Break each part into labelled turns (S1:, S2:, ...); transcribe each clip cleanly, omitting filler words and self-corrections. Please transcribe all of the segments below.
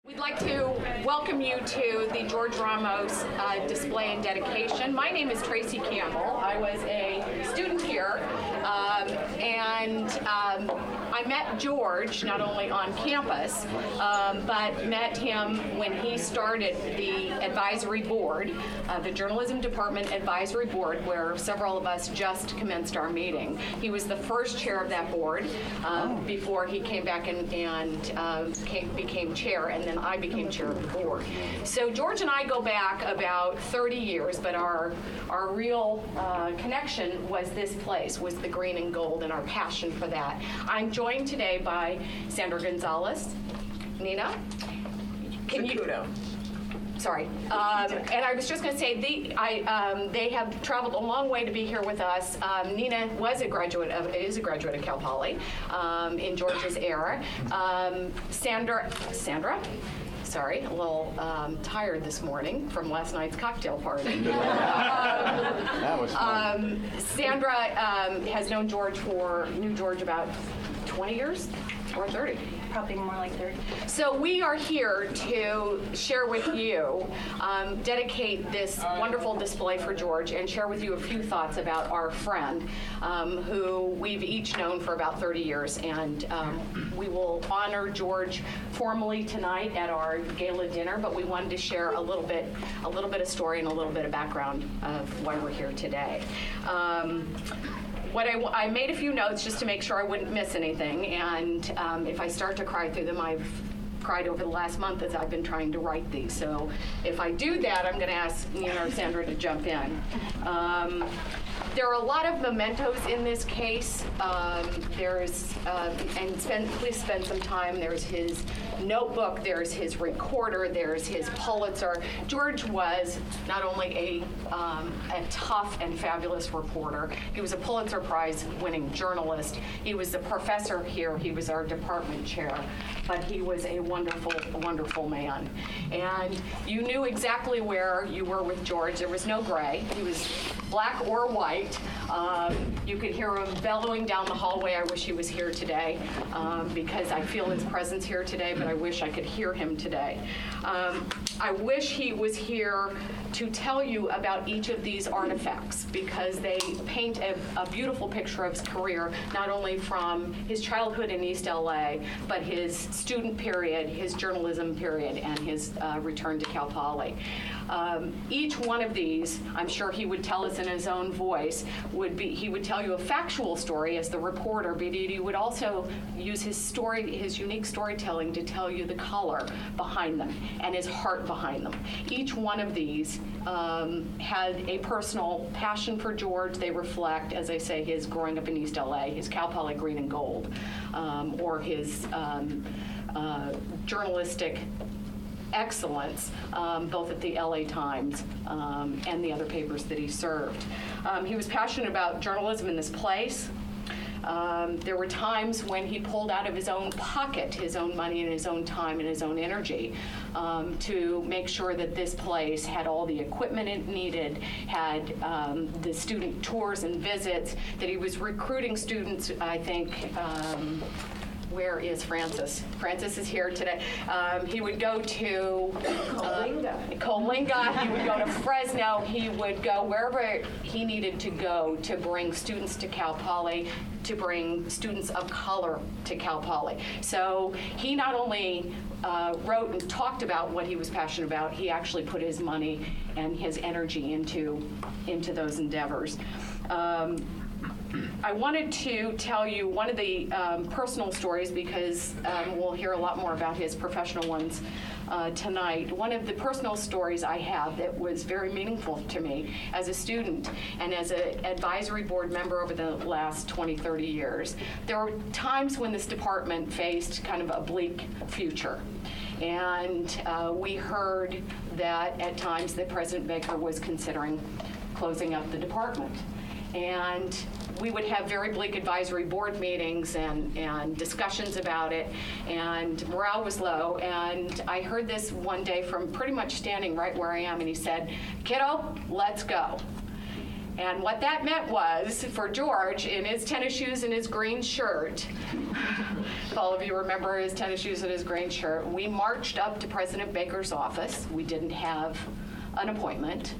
S1: We'd like to welcome you to the George Ramos display and dedication. My name is Tracy Campbell. I was a student here, and I met George not only on campus, but met him when he started the advisory board, the Journalism Department Advisory Board, where several of us just commenced our meeting. He was the first chair of that board before he came back and became chair, and then I became chair of the board. So George and I go back about 30 years, but our real connection was this place, was the green and gold, and our passion for that. I'm joined today by Sandra Gonzalez. Nina? Sorry. And I was just going to say, they have traveled a long way to be here with us. Nina is a graduate of Cal Poly in George's era. Sandra? Sorry, a little tired this morning from last night's cocktail party.
S2: That was fun.
S1: Sandra has known George about 20 years or 30.
S3: Probably more like 30.
S1: So we are here to share with you, dedicate this wonderful display for George, and share with you a few thoughts about our friend, who we've each known for about 30 years. And we will honor George formally tonight at our gala dinner, but we wanted to share a little bit of story and a little bit of background of why we're here today. I made a few notes just to make sure I wouldn't miss anything, and if I start to cry through them, I've cried over the last month as I've been trying to write these. So if I do that, I'm going to ask Nina or Sandra to jump in. There are a lot of mementos in this case. Please spend some time. There's his notebook, there's his recorder, there's his Pulitzer. George was not only a tough and fabulous reporter, he was a Pulitzer Prize winning journalist. He was a professor here, he was our department chair, but he was a wonderful, wonderful man. And you knew exactly where you were with George. There was no gray. He was black or white. You could hear him bellowing down the hallway. I wish he was here today, because I feel his presence here today, but I wish I could hear him today. I wish he was here to tell you about each of these artifacts, because they paint a beautiful picture of his career, not only from his childhood in East LA, but his student period, his journalism period, and his return to Cal Poly. Each one of these, I'm sure he would tell us in his own voice, he would tell you a factual story as the reporter, but he would also use his unique storytelling to tell you the color behind them and his heart behind them. Each one of these had a personal passion for George. They reflect, as I say, his growing up in East LA, his Cal Poly green and gold, or his journalistic excellence, both at the LA Times and the other papers that he served. He was passionate about journalism in this place. There were times when he pulled out of his own pocket his own money and his own time and his own energy to make sure that this place had all the equipment it needed, had the student tours and visits, that he was recruiting students, I think. Where is Francis? Francis is here today. He would go to Coalinga. He would go to Fresno. He would go wherever he needed to go to bring students to Cal Poly, to bring students of color to Cal Poly. So he not only wrote and talked about what he was passionate about, he actually put his money and his energy into those endeavors. I wanted to tell you one of the personal stories, because we'll hear a lot more about his professional ones tonight. One of the personal stories I have that was very meaningful to me as a student and as an advisory board member over the last 20, 30 years. There were times when this department faced kind of a bleak future. And we heard that at times that President Baker was considering closing up the department. And we would have very bleak advisory board meetings and discussions about it, and morale was low. And I heard this one day from pretty much standing right where I am, and he said, "Kiddo, let's go." And what that meant was, for George, in his tennis shoes and his green shirt, if all of you remember his tennis shoes and his green shirt, we marched up to President Baker's office. We didn't have an appointment.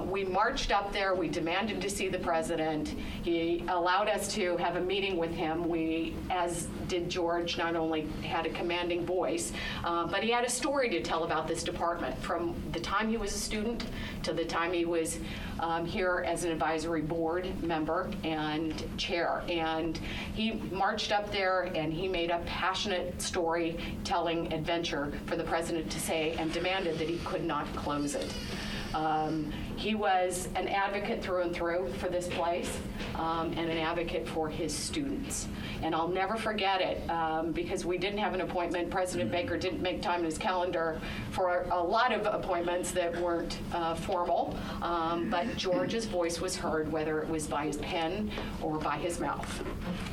S1: We marched up there. We demanded to see the president. He allowed us to have a meeting with him. We, as did George, not only had a commanding voice, but he had a story to tell about this department from the time he was a student to the time he was here as an advisory board member and chair. And he marched up there and he made a passionate storytelling adventure for the president to say, and demanded that he could not close it. He was an advocate through and through for this place, and an advocate for his students. And I'll never forget it, because we didn't have an appointment. President Baker didn't make time in his calendar for a lot of appointments that weren't formal, but George's voice was heard, whether it was by his pen or by his mouth,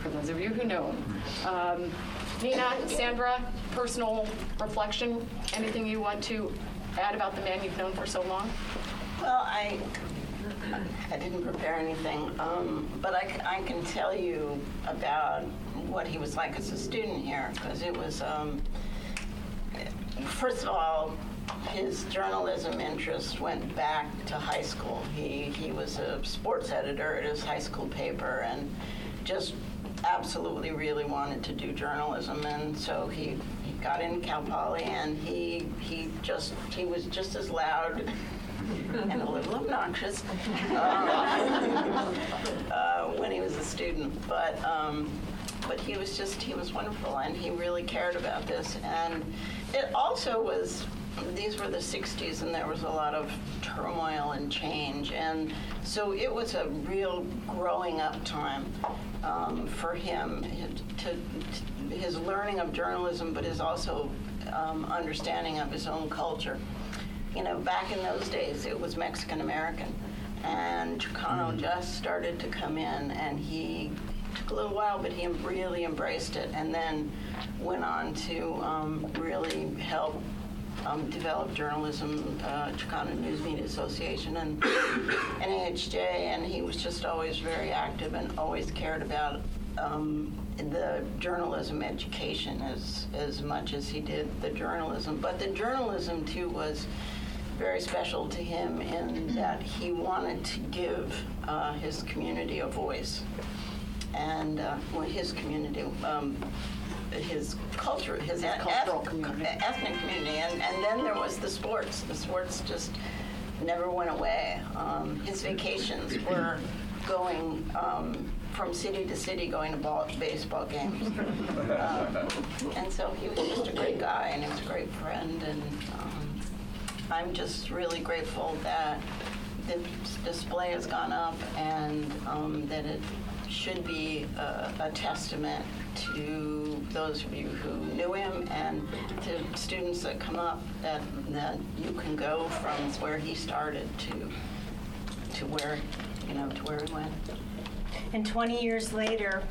S1: for those of you who know him. Nina, Sandra, personal reflection, anything you want to add about the man you've known for so long?
S3: Well, I didn't prepare anything, but I can tell you about what he was like as a student here, because it was, first of all, his journalism interest went back to high school. He was a sports editor at his high school paper and just absolutely really wanted to do journalism, and so he got in Cal Poly, and he was just as loud and a little obnoxious when he was a student, but he was wonderful, and he really cared about this. And it also was, these were the 60s, and there was a lot of turmoil and change, and so it was a real growing up time for him, his learning of journalism, but his also understanding of his own culture. You know, back in those days, it was Mexican-American, and Chicano just started to come in, and he took a little while, but he really embraced it, and then went on to really help develop journalism, Chicano News Media Association, and NAHJ, and he was just always very active and always cared about the journalism education as much as he did the journalism. But the journalism, too, was very special to him in that he wanted to give his community a voice. And his community, his culture, his ethnic community. And then there was the sports. The sports just never went away. His vacations were going from city to city, going to baseball games. And so he was just a great guy, and he was a great friend. And I'm just really grateful that the display has gone up, and that it should be a testament to those of you who knew him, and to students that come up, that you can go from where he started to where, to where he went.
S4: And 20 years later,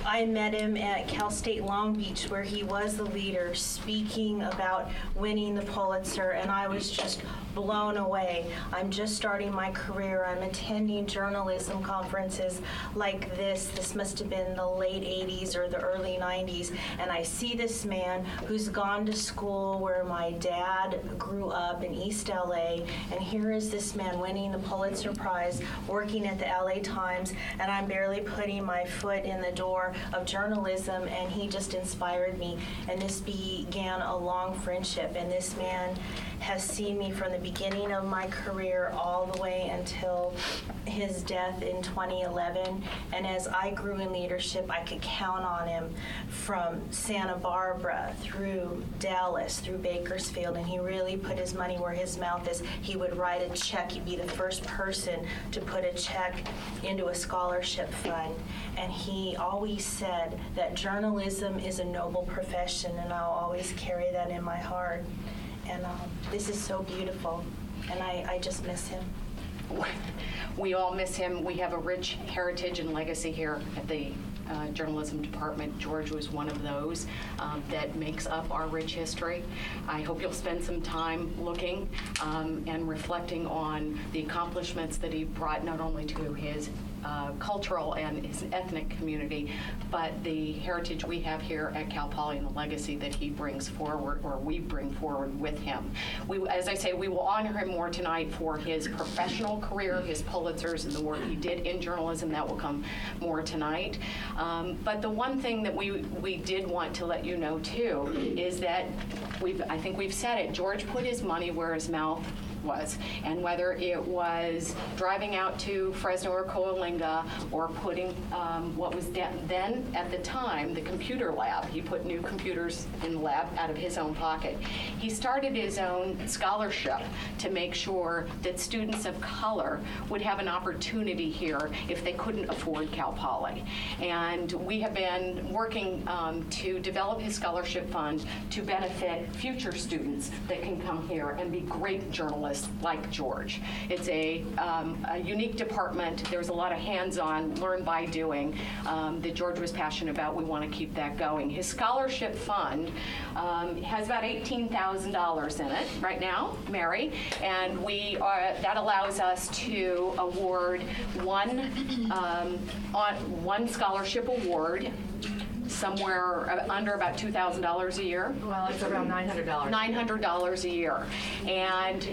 S4: I met him at Cal State Long Beach, where he was the leader, speaking about winning the Pulitzer, and I was just blown away. I'm just starting my career. I'm attending journalism conferences like this. This must have been the late 80s or the early 90s, and I see this man who's gone to school where my dad grew up in East LA, and here is this man winning the Pulitzer Prize, working at the LA Times, and I'm barely putting my foot in the door of journalism, and he just inspired me, and this began a long friendship. And this man has seen me from the beginning of my career all the way until his death in 2011. And as I grew in leadership, I could count on him from Santa Barbara through Dallas, through Bakersfield, and he really put his money where his mouth is. He would write a check. He'd be the first person to put a check into a scholarship fund. And he always said that journalism is a noble profession, and I'll always carry that in my heart. And this is so beautiful, and I just miss him.
S1: we all miss him. We have a rich heritage and legacy here at the journalism department. George was one of those that makes up our rich history. I hope you'll spend some time looking and reflecting on the accomplishments that he brought not only to his cultural and his ethnic community, but the heritage we have here at Cal Poly and the legacy that he brings forward, or we bring forward with him. As I say, we will honor him more tonight for his professional career, his Pulitzers, and the work he did in journalism. That will come more tonight. But the one thing that we did want to let you know too is that I think we've said it, George put his money where his mouth was, and whether it was driving out to Fresno or Coalinga or putting what was then at the time the computer lab. He put new computers in the lab out of his own pocket. He started his own scholarship to make sure that students of color would have an opportunity here if they couldn't afford Cal Poly. And we have been working to develop his scholarship fund to benefit future students that can come here and be great journalists like George. It's a unique department. There's a lot of hands-on, learn by doing that George was passionate about. We want to keep that going. His scholarship fund has about $18,000 in it right now, Mary, and that allows us to award one scholarship award somewhere under about $2,000 a year.
S5: Well, it's around $900.
S1: $900 a year. And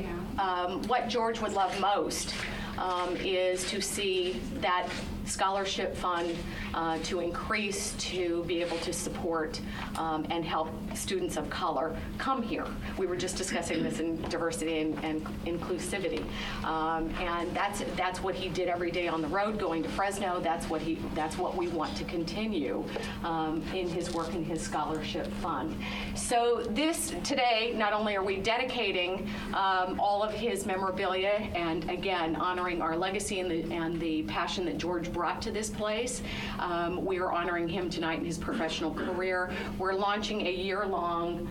S1: what George would love most is to see that scholarship fund to increase to be able to support and help students of color come here. We were just discussing this in diversity and inclusivity, and that's what he did every day on the road going to Fresno. That's what we want to continue in his work in his scholarship fund. So today, not only are we dedicating all of his memorabilia and again honoring our legacy and the passion that George brought to this place. We are honoring him tonight in his professional career. We're launching a year-long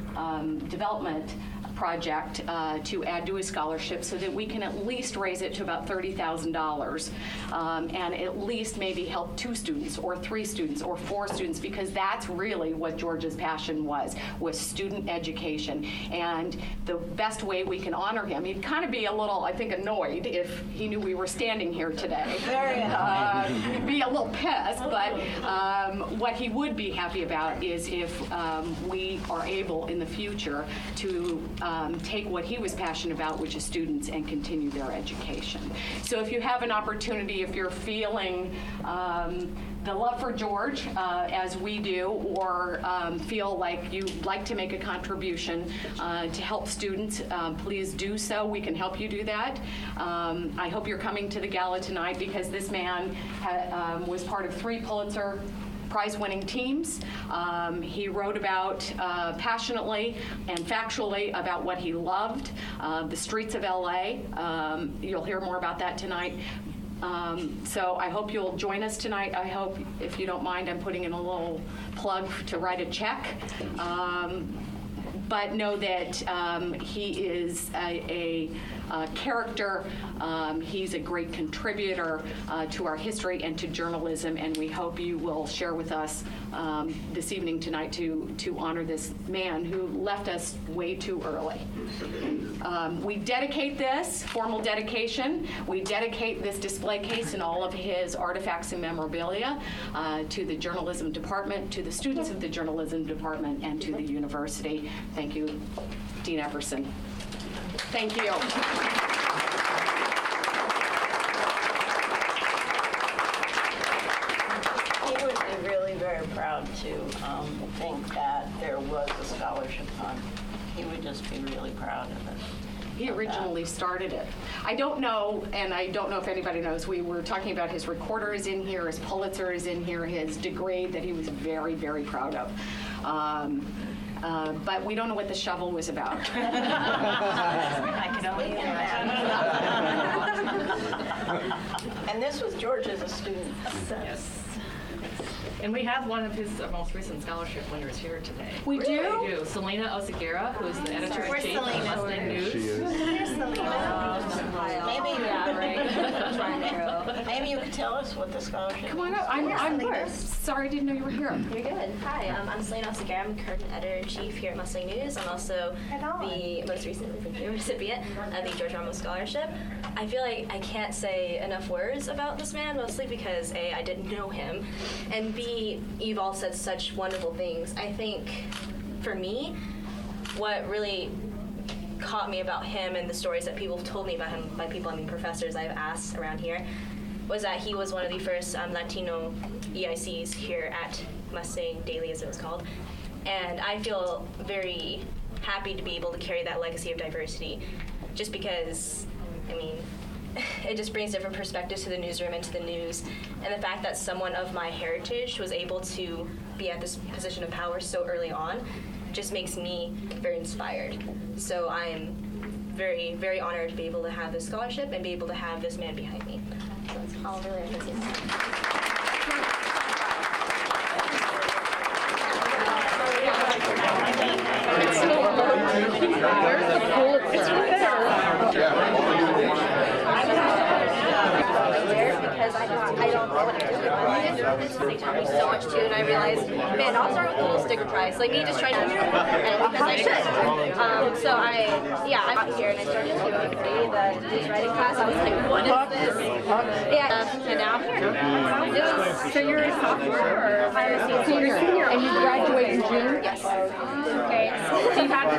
S1: development project to add to his scholarship so that we can at least raise it to about $30,000 and at least maybe help 2 students or 3 students or 4 students, because that's really what George's passion was student education. And the best way we can honor him, he'd kind of be a little, I think, annoyed if he knew we were standing here today.
S4: Very annoyed.
S1: He'd be a little pissed, but what he would be happy about is if we are able in the future to take what he was passionate about, which is students, and continue their education. So if you have an opportunity, if you're feeling the love for George, as we do, or feel like you'd like to make a contribution to help students, please do so. We can help you do that. I hope you're coming to the gala tonight because this man was part of 3 Pulitzer Prize-winning teams. He wrote about passionately and factually about what he loved, the streets of LA. You'll hear more about that tonight. So I hope you'll join us tonight. I hope, if you don't mind, I'm putting in a little plug to write a check. But know that he is a character. He's a great contributor to our history and to journalism, and we hope you will share with us this evening tonight to honor this man who left us way too early. We dedicate this formal dedication. We dedicate this display case and all of his artifacts and memorabilia to the journalism department, to the students of the journalism department, and to the university. Thank you, Dean Epperson. Thank you.
S3: He would be really very proud to think that there was a scholarship fund. He would just be really proud of it.
S1: He originally started it. I don't know, and I don't know if anybody knows, we were talking about his recorder is in here, his Pulitzer is in here, his degree that he was very, very proud of. But we don't know what the shovel was about.
S4: I can only imagine.
S3: And this was George as a student.
S4: Yes.
S5: And we have one of his most recent scholarship winners here today.
S1: We do?
S5: We do. Selena Oseguera, who's the editor-in-chief of Mustang News.
S3: Maybe, maybe you could tell us what the scholarship.
S1: Come on up. I'm sorry, I didn't know you were here.
S6: You're good. Hi, I'm Selena Oseguera. I'm current editor-in-chief here at Mustang News. I'm also the most recently recipient of the George Ramos Scholarship. I feel like I can't say enough words about this man, mostly because A, I didn't know him, and B, you've all said such wonderful things. I think, for me, what really caught me about him and the stories that people have told me about him, by people I mean professors I've asked around here, was that he was one of the first Latino EICs here at Mustang Daily, as it was called. And I feel very happy to be able to carry that legacy of diversity, just because, I mean, it just brings different perspectives to the newsroom and to the news. And the fact that someone of my heritage was able to be at this position of power so early on just makes me very inspired. So I am very, very honored to be able to have this scholarship and be able to have this man behind me. So that's all really appreciate.
S1: Where's the Pulitzer? It's right
S6: Because I don't know what I'm doing. They taught me so much too, and I realized, man, I'll start with a little sticker prize. Like me just trying to, and because I should. So I'm out here and I started to see the news writing class. I was like, what is this? Yeah, and now I'm here.
S1: So you're a sophomore or
S6: I'm a senior.
S1: And you graduate in June?
S6: Yes.
S1: Okay. So you had to